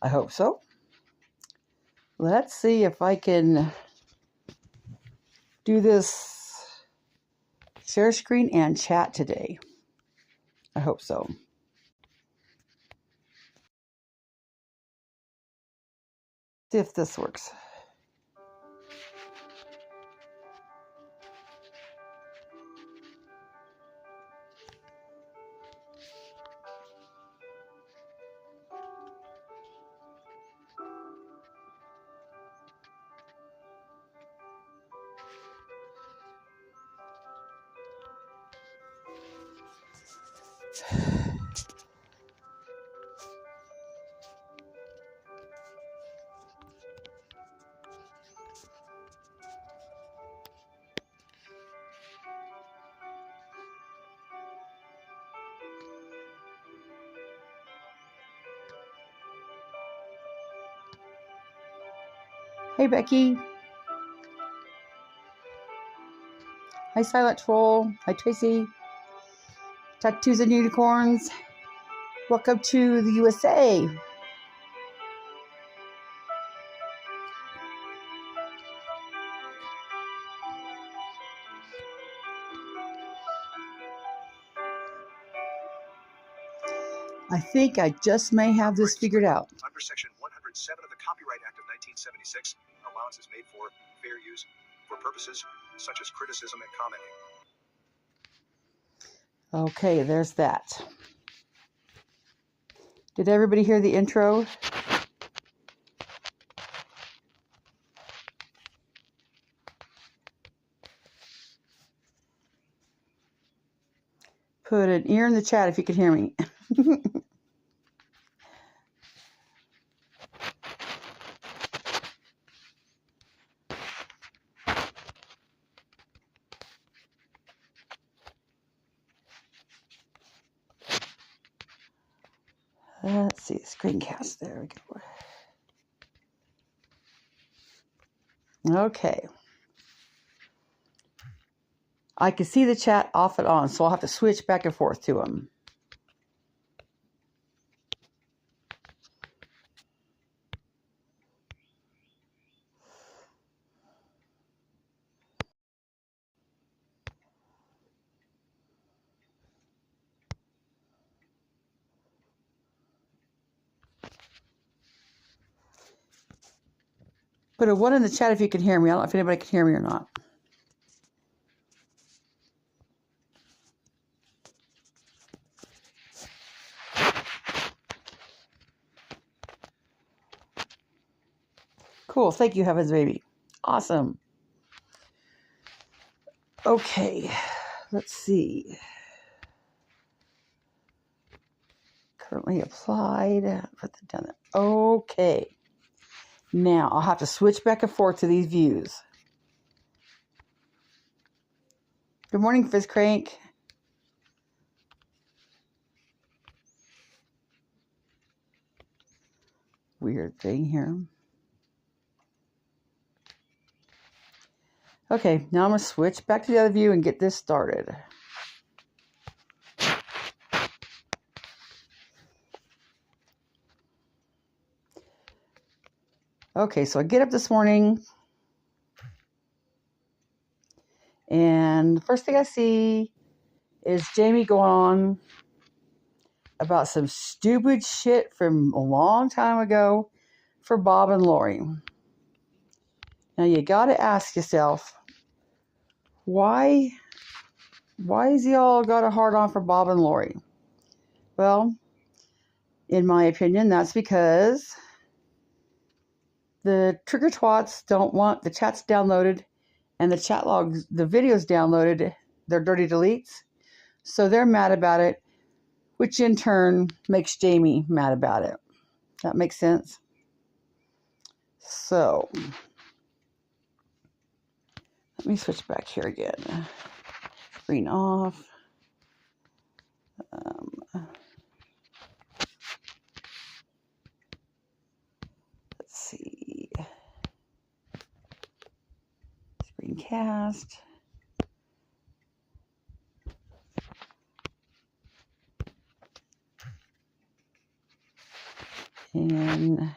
I hope so. Let's see if I can do this share screen and chat today. I hope so. See if this works. Hey, Becky. Hi, Silent Troll. Hi, Tracy. Tattoos and Unicorns. Welcome to the USA. I think I just may have this figured out. Under Section 107 of the Copyright Act of 1976, allowance is made for fair use for purposes such as criticism and commenting. Okay, there's that. Did everybody hear the intro? Put an ear in the chat if you can hear me. Let's see, screencast. There we go. Okay. I can see the chat off and on, so I'll have to switch back and forth to them. Put a 1 in the chat if you can hear me. I don't know if anybody can hear me or not. Cool. Thank you, Heaven's Baby. Awesome. Okay. Let's see. Currently applied. Put that down there. Okay. Now I'll have to switch back and forth to these views. Good morning, Fizz Crank. Weird thing here. Okay, now I'm going to switch back to the other view and get this started. Okay, so I get up this morning, and the first thing I see is Jamie going on about some stupid shit from a long time ago for Bob and Lori. Now you got to ask yourself, why is he all got a hard on for Bob and Lori? Well, in my opinion, that's because the trigger twats don't want the chats downloaded and the chat logs, the videos downloaded, they're dirty deletes. So they're mad about it, which in turn makes Jamie mad about it. That makes sense? So, let me switch back here again. Screen off. Let's see. Screencast. And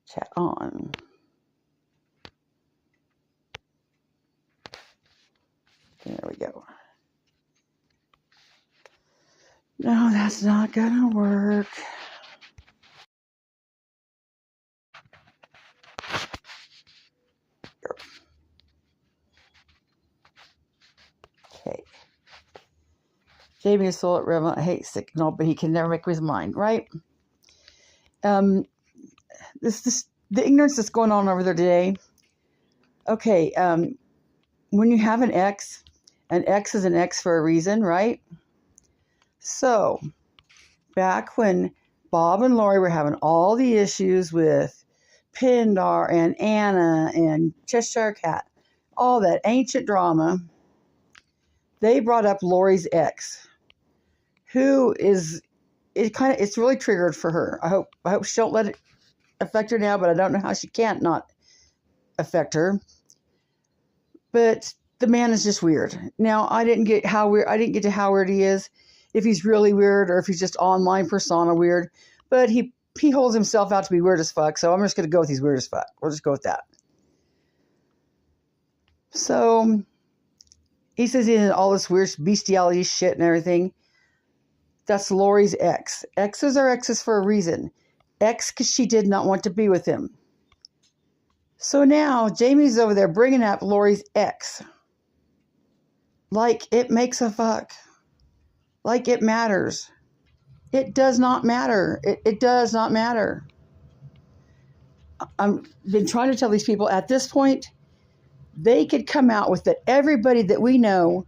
chat on. There we go. No, that's not gonna work. Okay. Jamie is so at Rema. I hate signal, but he can never make up his mind, right? This the ignorance that's going on over there today. Okay, when you have an X is an X for a reason, right? So, back when Bob and Lori were having all the issues with Pindar and Anna and Cheshire Cat, all that ancient drama, they brought up Lori's ex, who is it's really triggered for her. I hope she don't let it affect her now, but I don't know how she can't not affect her. But the man is just weird. Now, I didn't get to how weird he is, if he's really weird or if he's just online persona weird. But he holds himself out to be weird as fuck, so I'm just going to go with he's weird as fuck. We'll just go with that. So, he says he's in all this weird bestiality shit and everything. That's Lori's ex. Exes are exes for a reason. Ex because she did not want to be with him. So now, Jamie's over there bringing up Lori's ex. Like it makes a fuck. Like it matters. It does not matter. It does not matter. I've been trying to tell these people at this point, they could come out with that everybody that we know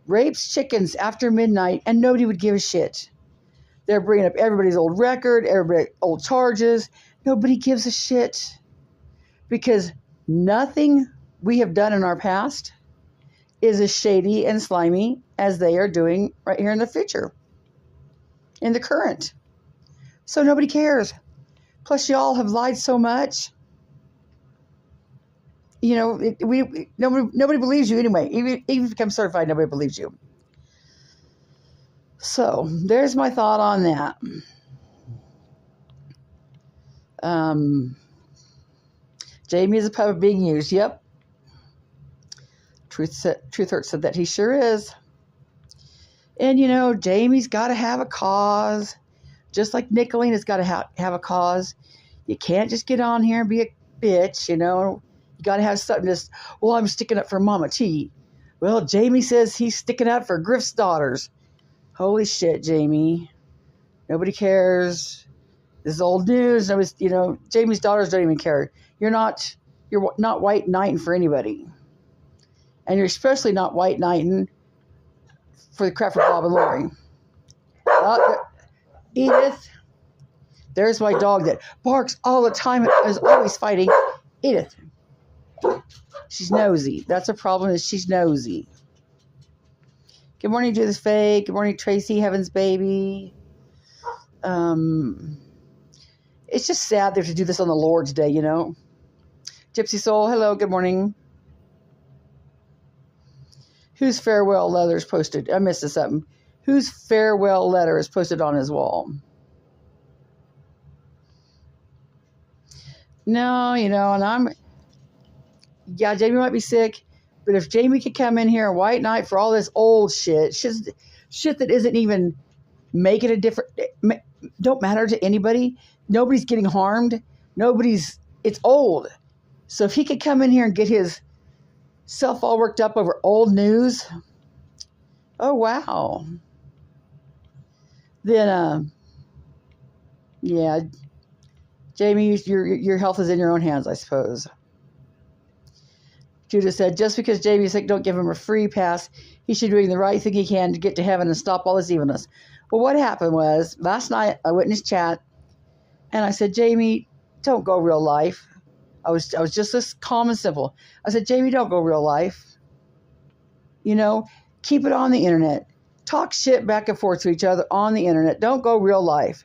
rapes chickens after midnight and nobody would give a shit. They're bringing up everybody's old record, everybody's old charges. Nobody gives a shit. Because nothing we have done in our past is as shady and slimy as they are doing right here in the future, in the current. So nobody cares. Plus, y'all have lied so much. You know, nobody believes you anyway. Even if you become certified, nobody believes you. So there's my thought on that. Jamie is a puppet being used. Yep. Truth Hurts said that he sure is. And, you know, Jamie's got to have a cause. Just like Nickalina's got to have a cause. You can't just get on here and be a bitch, you know. You got to have something just, well, I'm sticking up for Mama T. Well, Jamie says he's sticking up for Griff's daughters. Holy shit, Jamie. Nobody cares. This is old news. You know, Jamie's daughters don't even care. You're not white knighting for anybody. And you're especially not white knighting for the crap for Bob and Lori. Edith, there's my dog that barks all the time and is always fighting. Edith. She's nosy. That's a problem, is she's nosy. Good morning, Judith Faye. Good morning, Tracy, Heaven's baby. It's just sad they have to do this on the Lord's Day, you know. Gypsy Soul, hello, good morning. Whose farewell letter is posted? I missed something. Whose farewell letter is posted on his wall? No, you know, and Jamie might be sick, but if Jamie could come in here and white knight for all this old shit that isn't even making a difference, don't matter to anybody. Nobody's getting harmed. It's old. So if he could come in here and get his self all worked up over old news, oh wow. Then, yeah, Jamie, your health is in your own hands, I suppose. Judith said, just because Jamie's sick, don't give him a free pass. He should be doing the right thing he can to get to heaven and stop all this evilness. Well, what happened was, last night I went in his chat, and I said, Jamie, don't go real life. I was just as calm and simple. I said, Jamie, don't go real life. You know, keep it on the internet. Talk shit back and forth to each other on the internet. Don't go real life.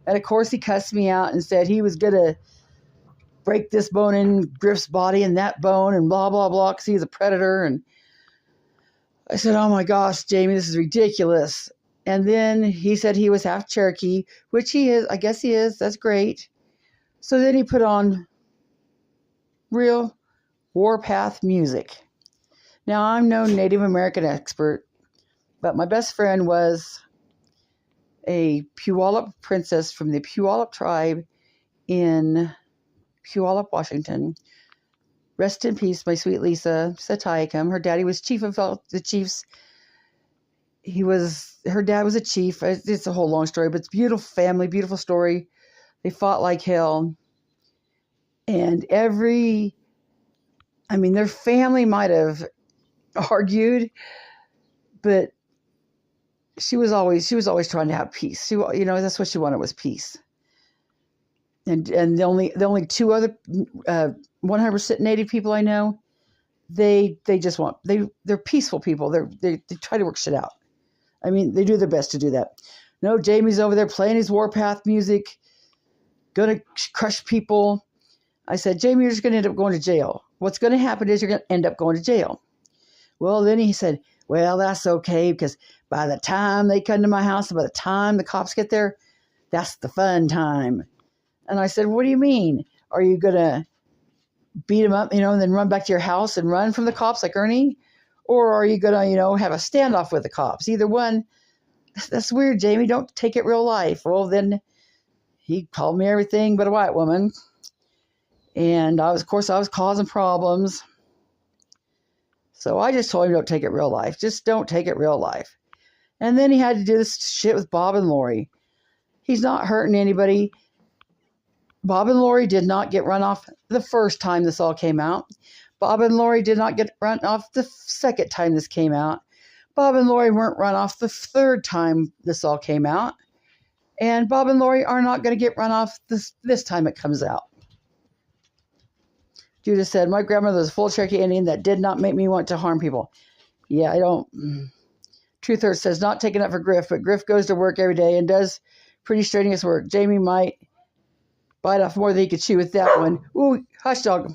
And of course, he cussed me out and said he was going to break this bone in Griff's body and that bone and blah, blah, blah, because he's a predator. And I said, oh my gosh, Jamie, this is ridiculous. And then he said he was half Cherokee, which he is. I guess he is. That's great. So then he put on real warpath music. Now, I'm no Native American expert, but my best friend was a Puyallup princess from the Puyallup tribe in Puyallup, Washington. Rest in peace, my sweet Lisa Satayacum. Her daddy was chief of the chiefs. Her dad was a chief. It's a whole long story, but it's a beautiful family, beautiful story. They fought like hell. And their family might have argued, but she was always trying to have peace. That's what she wanted, was peace. And the only two other 100% Native people I know, they're peaceful people. They try to work shit out. They do their best to do that. No, Jamie's over there playing his warpath music, gonna crush people. I said, Jamie, you're just gonna end up going to jail. What's gonna happen is you're gonna end up going to jail. Well, then he said, well, that's okay, because by the time they come to my house, by the time the cops get there, that's the fun time. And I said, what do you mean? Are you going to beat him up, and then run back to your house and run from the cops like Ernie? Or are you going to, have a standoff with the cops? Either one. That's weird, Jamie. Don't take it real life. Well, then he called me everything but a white woman. And I was causing problems. So I just told him, don't take it real life. Just don't take it real life. And then he had to do this shit with Bob and Lori. He's not hurting anybody. Bob and Lori did not get run off the first time this all came out. Bob and Lori did not get run off the second time this came out. Bob and Lori weren't run off the third time this all came out. And Bob and Lori are not going to get run off this time it comes out. Judith said, my grandmother was a full Cherokee Indian that did not make me want to harm people. Yeah, I don't. Truth Hurts says, not taking up for Griff, but Griff goes to work every day and does pretty strenuous work. Jamie might bite off more than he could chew with that one. Ooh, hush dog.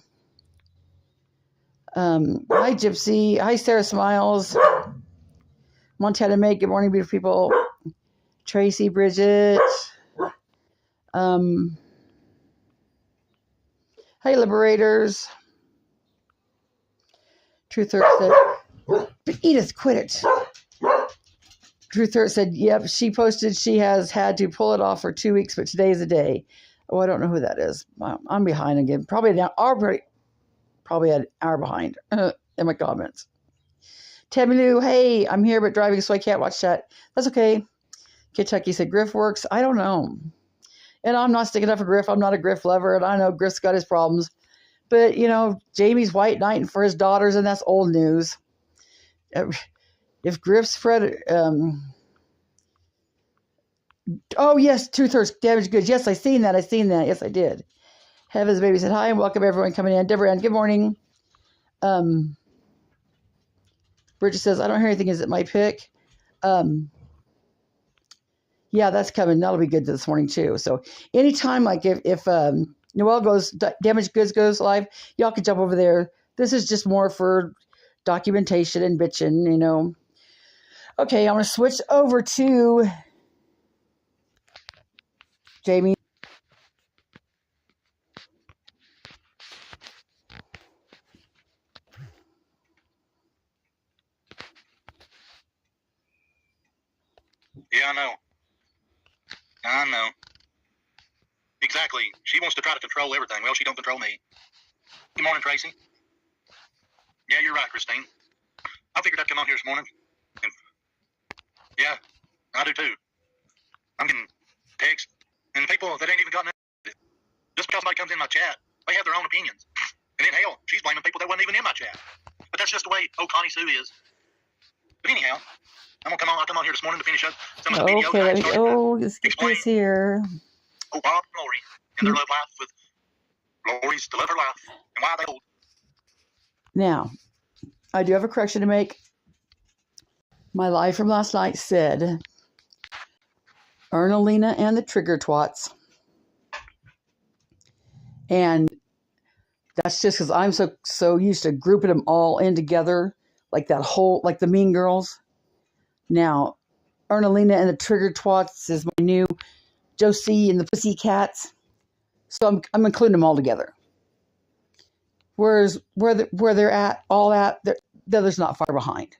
Hi, Gypsy. Hi, Sarah Smiles. Montana May. Good morning, beautiful people. Tracy, Bridget. Hi, Liberators. Truth Hurts said, Edith, quit it. Truth Hurts said, yep, she posted she has had to pull it off for 2 weeks, but today's the day. Oh, I don't know who that is. I'm behind again. Probably an hour behind in my comments. Tammy Lou, hey, I'm here but driving, so I can't watch chat. That's okay. Kentucky said, Griff works. I don't know. And I'm not sticking up for Griff. I'm not a Griff lover, and I know Griff's got his problems. But, Jamie's white knighting for his daughters, and that's old news. If Griff's oh, yes, Truth Hurts, damaged goods. Yes, I seen that. Yes, I did. Heaven's Baby said, hi, and welcome everyone coming in. Deborah Ann, good morning. Bridget says, I don't hear anything. Is it my pick? Yeah, that's coming. That'll be good this morning, too. So anytime, like if Noelle Damaged Goods goes live, y'all can jump over there. This is just more for documentation and bitching, Okay, I'm going to switch over to Jamie. Yeah, I know. Exactly. She wants to try to control everything. Well, she don't control me. Good morning, Tracy. Yeah, you're right, Christine. I figured I'd come on here this morning. And yeah, I do too. I'm getting texts and people that ain't even got nothing. Just because somebody comes in my chat, they have their own opinions. And then hell, she's blaming people that wasn't even in my chat. But that's just the way Connie Sue is. But anyhow, I'll come on here this morning to finish up some of the videos. Okay, let's get this here. Oh, Bob and Lori and their love life with Lori's to love her life and why they hold. Now, I do have a correction to make. My live from last night said Nickalina and the Trigger Twats. And that's just because I'm so used to grouping them all in together, like the Mean Girls. Now, Nickalina and the Trigger Twats is my new Josie and the Pussycats. So I'm including them all together. Whereas where they're at, the other's not far behind.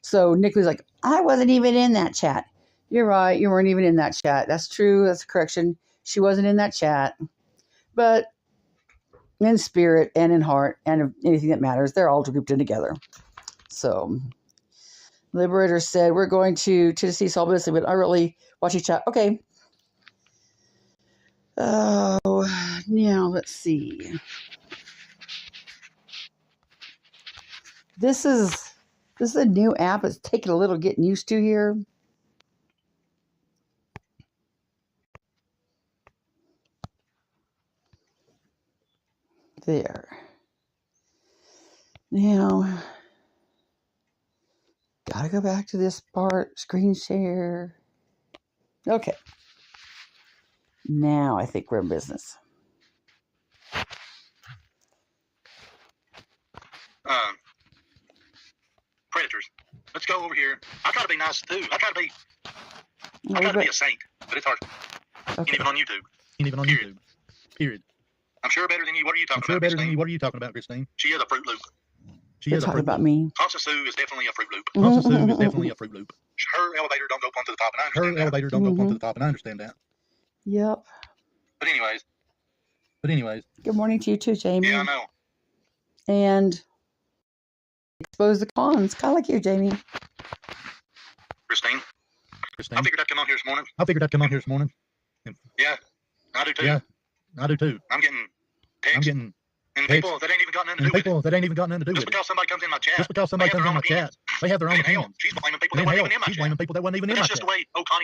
So Nick was like, I wasn't even in that chat. You're right, you weren't even in that chat. That's true, that's a correction. She wasn't in that chat. But in spirit and in heart and anything that matters, they're all grouped in together. So Liberator said, we're going to Tennessee Solid Business, but I really watch each chat. Okay. Oh, now let's see. This is a new app. It's taking a little getting used to here. There. Now, gotta go back to this part. Screen share. Okay. Now I think we're in business. Predators. Let's go over here. I try to be nice too. I try to be a saint, but it's hard. Okay. And even on YouTube. Period. Period. I'm sure better than you. What are you talking about, Christine? What are you talking about, Christine? She is a Fruit Loop. They're talking about me. Constance Sue is definitely a Fruit Loop. Constance Sue is definitely a Fruit Loop. Her elevator don't go up onto the top, and I understand Her elevator don't go up onto the top, and I understand that. Yep. But anyways. Good morning to you too, Jamie. Yeah, I know. And expose the cons, kind of like you, Jamie. Christine. I figured I'd come on here this morning. Yeah, I do too. Yeah, I do too. I'm getting texts. And people that ain't even got nothing to do with it. Just because somebody comes in my chat. They have their own opinions. She's blaming people that weren't even in my chat.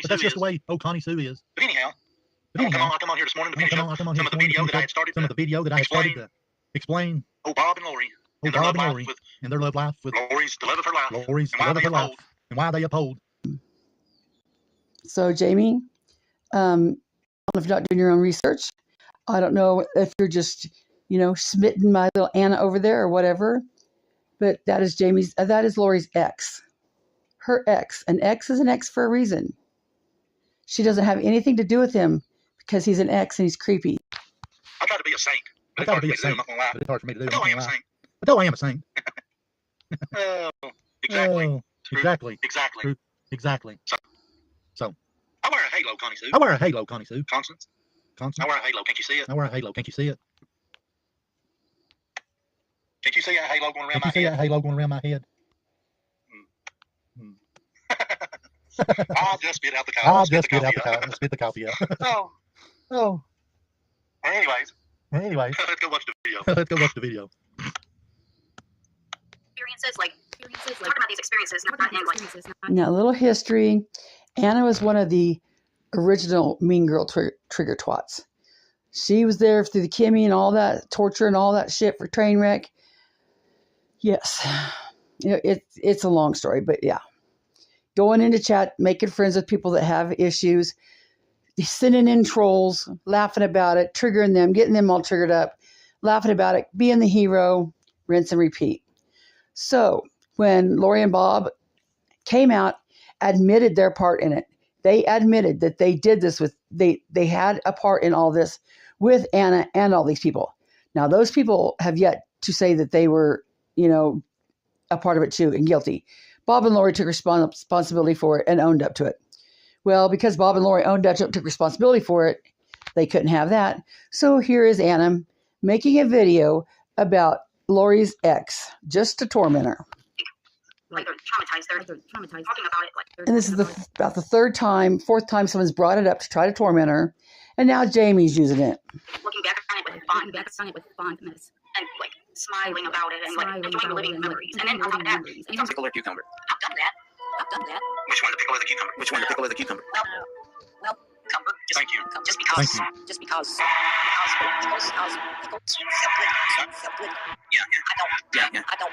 That's just the way old Connie Sue is. But anyhow, I come on here this morning to finish up some of the video that I had started to explain. Oh, Bob and Lori. And their love life with Lori's the love of her life. And why they uphold. So, Jamie, I don't know if you're not doing your own research. I don't know if you're just, smitten my little Anna over there or whatever. But that is Lori's ex. Her ex. An ex is an ex for a reason. She doesn't have anything to do with him because he's an ex and he's creepy. I try to be a saint. But it's hard for me to do. But I am a saint. But I am a saint. Oh, exactly. Oh, exactly. So. I wear a halo, Connie Sue. Constance. I wear a halo. Can't you see it? Can't you see a halo going around my head? I'll just spit out the cow. Spit the coffee out. Oh. Anyways. Let's go watch the video. Experiences, talk about these experiences, not Now, a little history. Anna was one of the original Mean Girl trigger twats. She was there through the Kimmy and all that torture and all that shit for Trainwreck. Yes. It's a long story, but yeah. Going into chat, making friends with people that have issues, sending in trolls, laughing about it, triggering them, getting them all triggered up, laughing about it, being the hero, rinse and repeat. So when Lori and Bob came out, admitted their part in it. They admitted that they did this they had a part in all this with Anna and all these people. Now, those people have yet to say that they were, a part of it too and guilty. Bob and Lori took responsibility for it and owned up to it. Well, because Bob and Lori took responsibility for it, they couldn't have that. So here is Anna making a video about Lori's ex, just to torment her. They're traumatized. They're talking about it. And this is about the fourth time someone's brought it up to try to torment her. And now Jamie's using it. Looking back on it with fondness. And smiling about it and enjoying the living memories. And then on top of that, pickle or cucumber. I've done that. Which one, the pickle or the cucumber? Well, cucumber. Thank you. Just because pickles feel good. Yeah. I don't.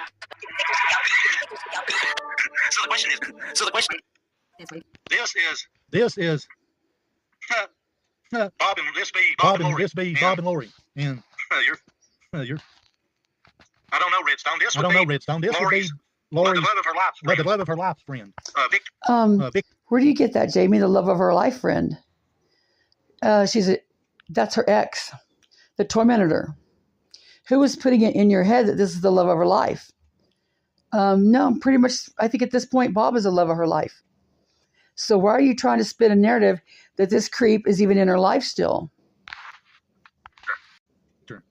So the question. This is. Bob and Lori. And you're. I don't know, Redstone. This would be Lori's the love of her life's friend. Where do you get that, Jamie? The love of her life friend. That's her ex that tormented her. Who was putting it in your head that this is the love of her life? No, pretty much. I think at this point, Bob is the love of her life. So why are you trying to spin a narrative that this creep is even in her life still? Sure.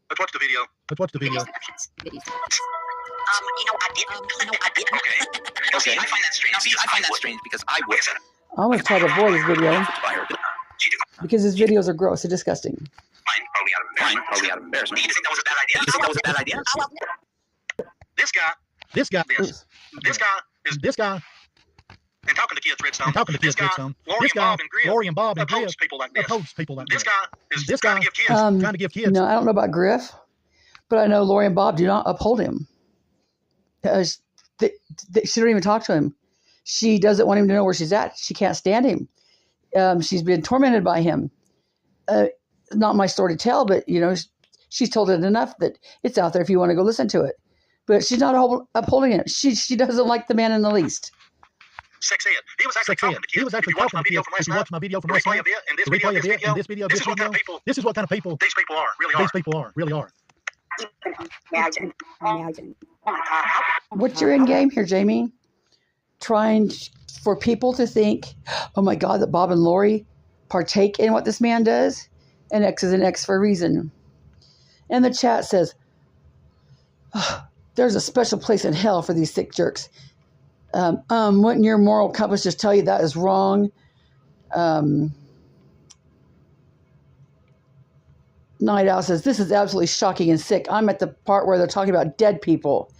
Let's watch the video. Let's watch the video. I did. Okay. I find that strange. See, I find that strange because I would. I'm going to try to avoid this video because his videos are gross and disgusting. Fine, probably out of embarrassment. Do you think that was a bad idea? This guy is and talking to kids, Redstone. Lori and Bob and Griff oppose people like this. This guy is trying trying to give kids. No, I don't know about Griff, but I know Lori and Bob do not uphold him. She don't even talk to him. She doesn't want him to know where she's at. She can't stand him. She's been tormented by him. Not my story to tell, but she's told it enough that it's out there if you want to go listen to it. But she's not upholding it. She doesn't like the man in the least. Sex ed. He was actually talking to kids. He was actually talking to kids. If you watch my video from last night, this is what kind of people these people really are. What's your end game here, Jamie? Trying for people to think, oh my God, that Bob and Lori partake in what this man does? An X is an X for a reason. And the chat says, there's a special place in hell for these sick jerks. Wouldn't your moral compass just tell you that is wrong? Night Owl says, this is absolutely shocking and sick. I'm at the part where they're talking about dead people.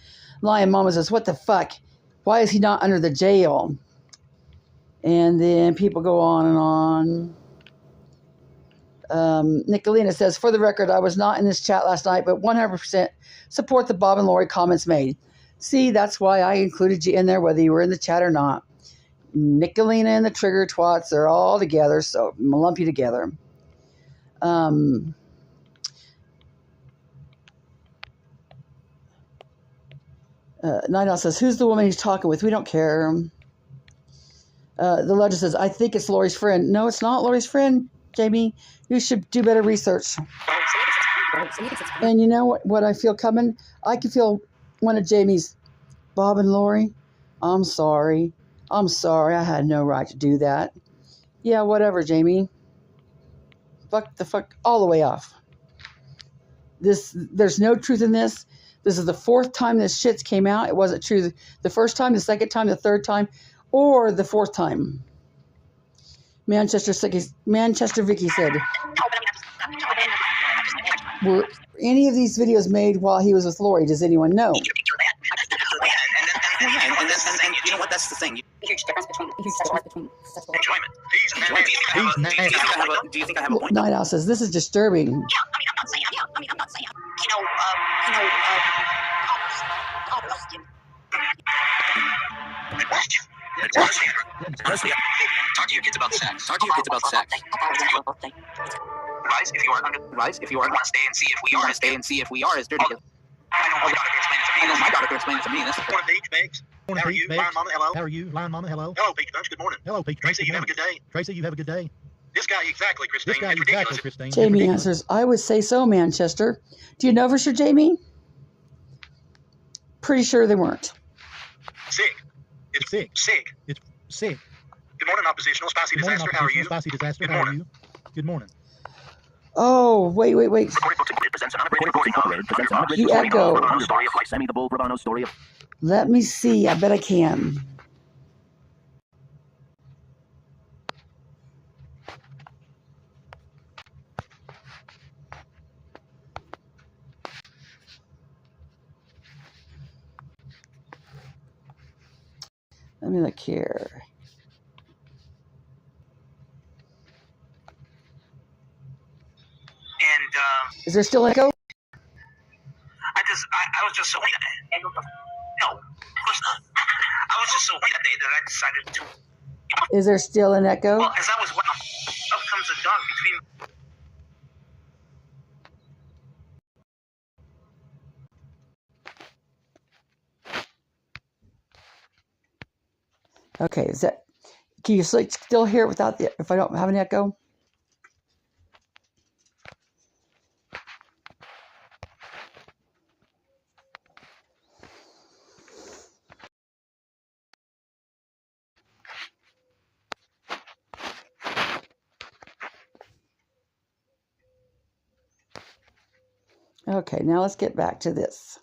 Lion Mama says, what the fuck? Why is he not under the jail? And then people go on and on. Nickalina says, for the record, I was not in this chat last night, but 100% support the Bob and Lori comments made. See, that's why I included you in there, whether you were in the chat or not. Nickalina and the Trigger Twats are all together, so I'm going to lump you together. Night Owl says, who's the woman he's talking with? We don't care. The legend says, I think it's Lori's friend. No, it's not Lori's friend, Jamie. You should do better research. And you know what I feel coming? I can feel one of Jamie's, Bob and Lori, I'm sorry. I had no right to do that. Yeah, whatever, Jamie. Fuck the fuck all the way off. There's no truth in this. This is the fourth time this shit's came out. It wasn't true the first time, the second time, the third time, or the fourth time. Manchester Vicky said, were any of these videos made while he was with Lori? Does anyone know? And you know what? That's the thing. Huge difference between enjoyment. Do you think I have a point? Night Owl says, this is disturbing. I'm not saying. Honestly, talk to your kids about sex. Rise, if you are. Want to stay and see if we are as dirty. I know my daughter can explain it to me. That's Morning, Peach Bakes. How are you? Lion Mama, hello. How are you? Lion Mama, hello. Hello, Peach Bunch. Good morning. Hello, Peach Tracy, you have a good day. Tracy, you have a good day. This guy, exactly, Christine. Jamie answers, I would say so, Manchester. Do you know for sure, Jamie? Pretty sure they weren't. Sick. It's sick. Good morning, Oppositional Spicy Disaster. How are you? Spicy Disaster. How are you? Good morning. Oh, wait. You echo. Let me see. I bet I can. Let me look here. And is there still echo? I was just so late. No, of course not. I was just so late that day that I decided to. Is there still an echo? Well, as I was up comes a dog between. Okay, can you still hear it without if I don't have an echo? Okay, now let's get back to this.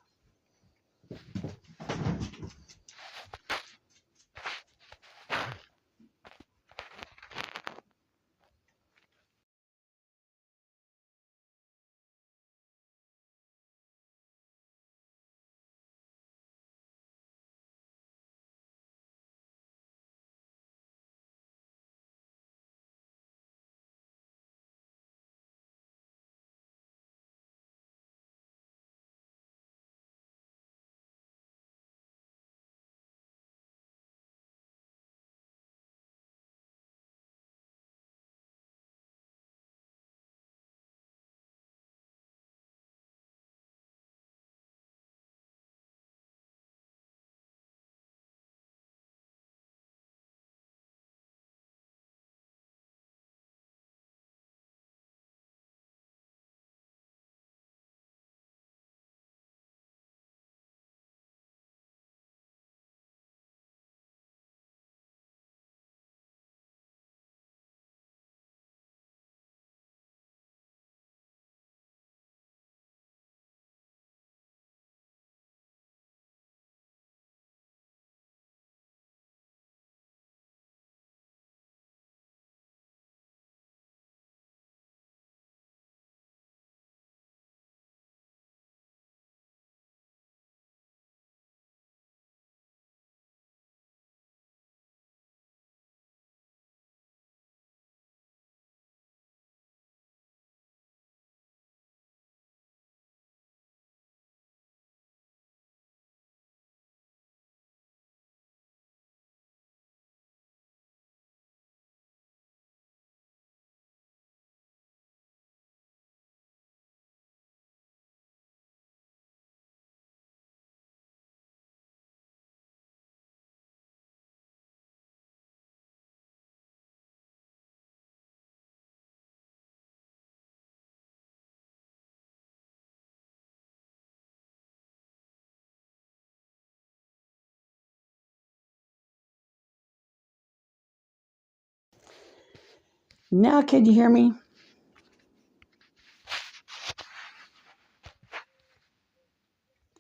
Now can you hear me?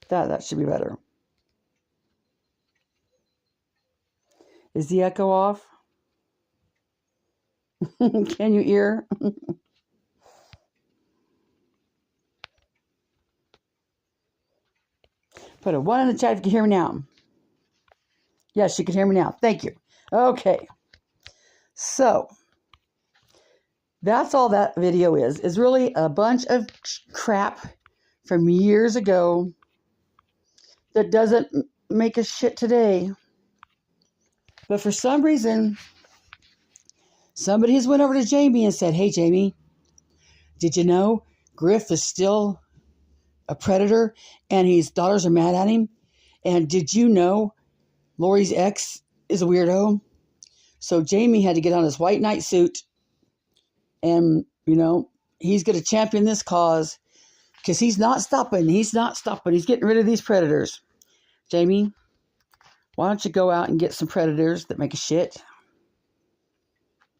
That should be better. Is the echo off? Can you hear? Put a 1 in the chat if you can hear me now. Yes, you can hear me now. Thank you. Okay. So, that's all that video is really a bunch of crap from years ago that doesn't make a shit today. But for some reason, somebody has went over to Jamie and said, "Hey, Jamie, did you know Griff is still a predator and his daughters are mad at him? And did you know Lori's ex is a weirdo?" So Jamie had to get on his white night suit and, he's going to champion this cause because he's not stopping. He's not stopping. He's getting rid of these predators. Jamie, why don't you go out and get some predators that make a shit?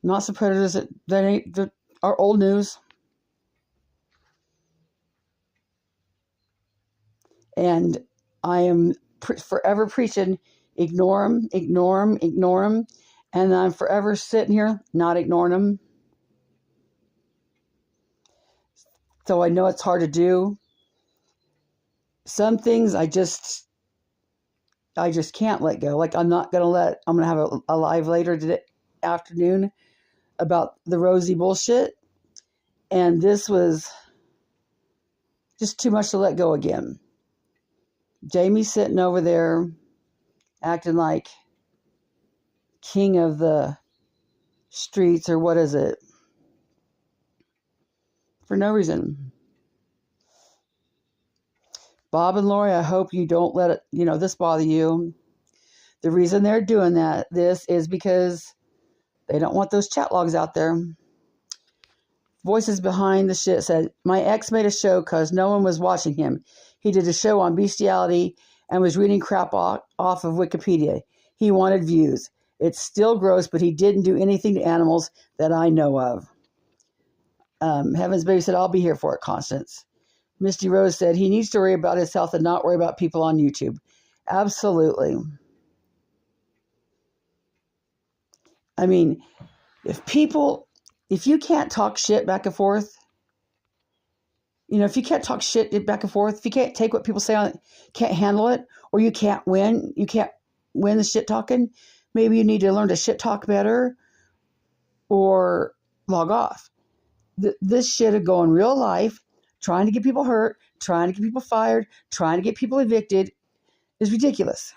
Not some predators that are old news. And I am forever preaching, ignore them, ignore them, ignore them. And I'm forever sitting here not ignoring them. So I know it's hard to do. Some things I just can't let go. Like I'm going to have a live later today afternoon about the Rosie bullshit. And this was just too much to let go again. Jamie's sitting over there acting like king of the streets, or what is it? For no reason. Bob and Lori, I hope you don't let it, this bother you. The reason they're doing this is because they don't want those chat logs out there. Voices behind the shit said, my ex made a show because no one was watching him. He did a show on bestiality and was reading crap off of Wikipedia. He wanted views. It's still gross, but he didn't do anything to animals that I know of. Heaven's Baby said, I'll be here for it, Constance. Misty Rose said, he needs to worry about his health and not worry about people on YouTube. Absolutely. I mean, if you can't talk shit back and forth, if you can't talk shit back and forth, if you can't take what people say on it, can't handle it, or you can't win the shit talking, maybe you need to learn to shit talk better or log off. This shit of going real life, trying to get people hurt, trying to get people fired, trying to get people evicted is ridiculous.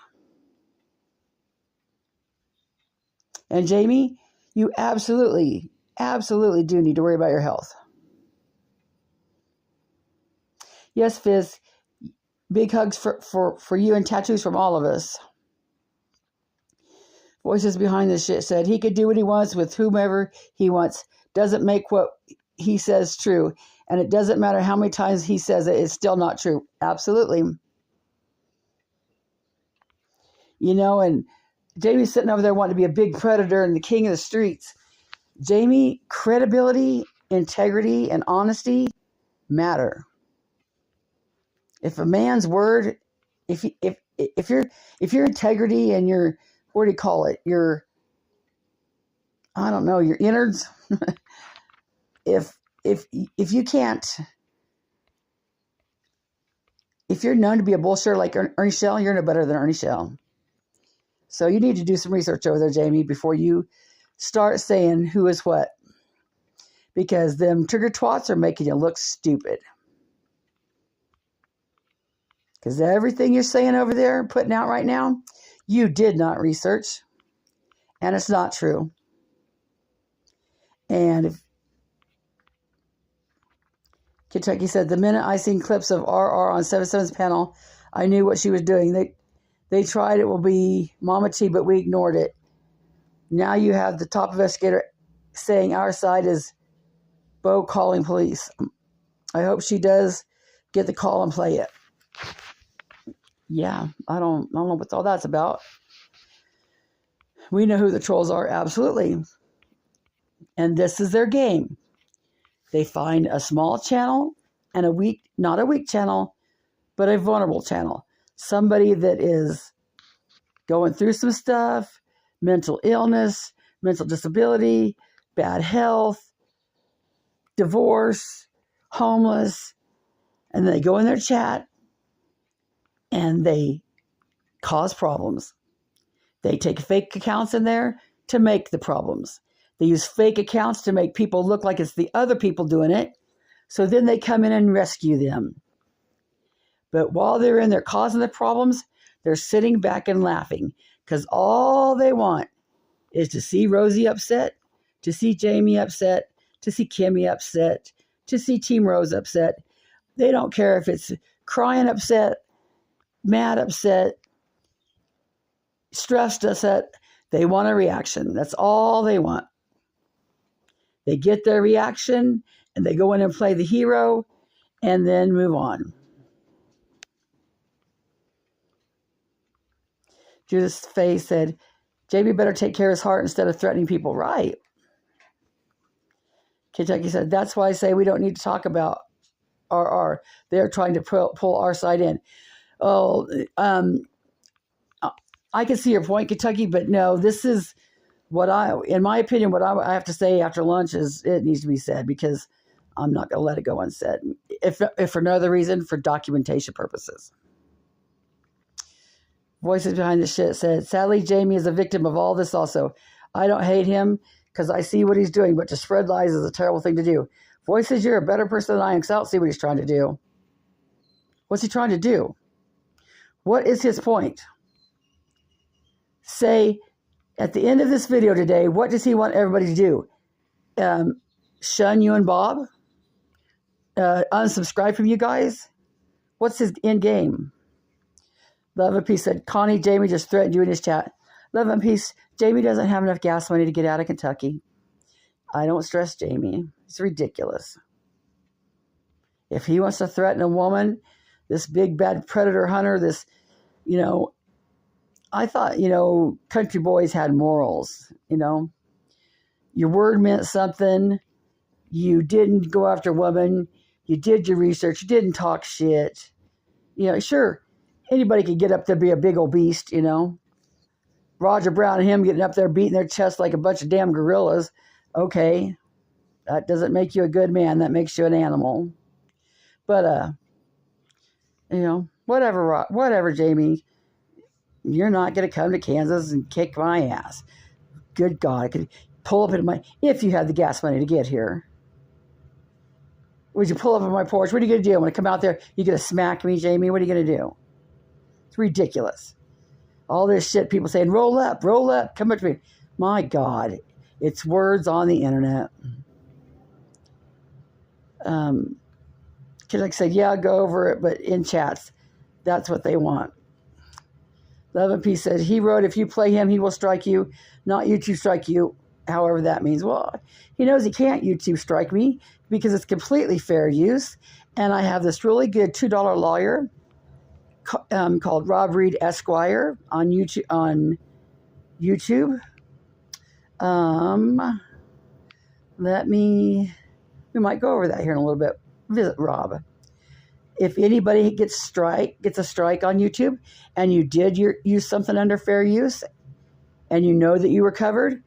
And Jamie, you absolutely do need to worry about your health. Yes, Fizz, big hugs for you and tattoos from all of us. Voices behind this shit said he could do what he wants with whomever he wants. Doesn't make what he says true. And it doesn't matter how many times he says it, it's still not true. Absolutely. And Jamie's sitting over there wanting to be a big predator and the king of the streets. Jamie, credibility, integrity, and honesty matter. If a man's word, if your integrity and your, what do you call it? Your innards. if you can't, if you're known to be a bullshitter like Ernie Shell, you're no better than Ernie Shell. So you need to do some research over there, Jamie, before you start saying who is what. Because them trigger twats are making you look stupid. Because everything you're saying over there, putting out right now, you did not research. And it's not true. And if Kentucky said, the minute I seen clips of RR on 77's panel, I knew what she was doing. They tried it will be Mama T, but we ignored it. Now you have the top investigator saying our side is Bo calling police. I hope she does get the call and play it. Yeah, I don't know what all that's about. We know who the trolls are, absolutely. And this is their game. They find a small channel and not a weak channel, but a vulnerable channel. Somebody that is going through some stuff, mental illness, mental disability, bad health, divorce, homeless, and they go in their chat and they cause problems. They take fake accounts in there to make the problems. They use fake accounts to make people look like it's the other people doing it. So then they come in and rescue them. But while they're in there causing the problems, they're sitting back and laughing because all they want is to see Rosie upset, to see Jamie upset, to see Kimmy upset, to see Team Rose upset. They don't care if it's crying upset, mad upset, stressed upset. They want a reaction. That's all they want. They get their reaction and they go in and play the hero and then move on. Judith Faye said, Jamie better take care of his heart instead of threatening people. Right. Kentucky said, that's why I say we don't need to talk about RR. They're trying to pull our side in. Oh, I can see your point, Kentucky, but no, this is in my opinion, what I have to say after lunch is it needs to be said because I'm not going to let it go unsaid. If for no other reason, for documentation purposes. Voices behind the shit said, sadly, Jamie is a victim of all this also. I don't hate him because I see what he's doing, but to spread lies is a terrible thing to do. Voices, you're a better person than I am because I don't see what he's trying to do. What's he trying to do? What is his point? Say, at the end of this video today, what does he want everybody to do? Shun you and Bob? Unsubscribe from you guys? What's his end game? Love and Peace said, Connie, Jamie just threatened you in his chat. Love and Peace, Jamie doesn't have enough gas money to get out of Kentucky. I don't stress Jamie. It's ridiculous. If he wants to threaten a woman, this big bad predator hunter, this, I thought, country boys had morals, Your word meant something. You didn't go after a woman. You did your research. You didn't talk shit. Sure, anybody could get up there and be a big old beast, Roger Brown and him getting up there beating their chest like a bunch of damn gorillas. Okay, that doesn't make you a good man. That makes you an animal. But, whatever, Jamie. You're not going to come to Kansas and kick my ass. Good God, I could pull up into if you had the gas money to get here. Would you pull up on my porch? What are you going to do? When I come out there, you going to smack me, Jamie? What are you going to do? It's ridiculous. All this shit, people saying, roll up, come up to me. My God, it's words on the internet. Like I said, yeah, go over it, but in chats, that's what they want. Love and Peace said, he wrote, if you play him, he will strike you, not YouTube strike you, however that means. Well, he knows he can't YouTube strike me because it's completely fair use. And I have this really good $2 lawyer called Rob Reed Esquire on YouTube. We might go over that here in a little bit. Visit Rob. If anybody gets a strike on YouTube and you did use something under fair use and you know that you were covered,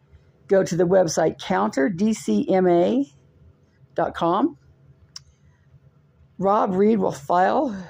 go to the website counterdcma.com. Rob Reed will file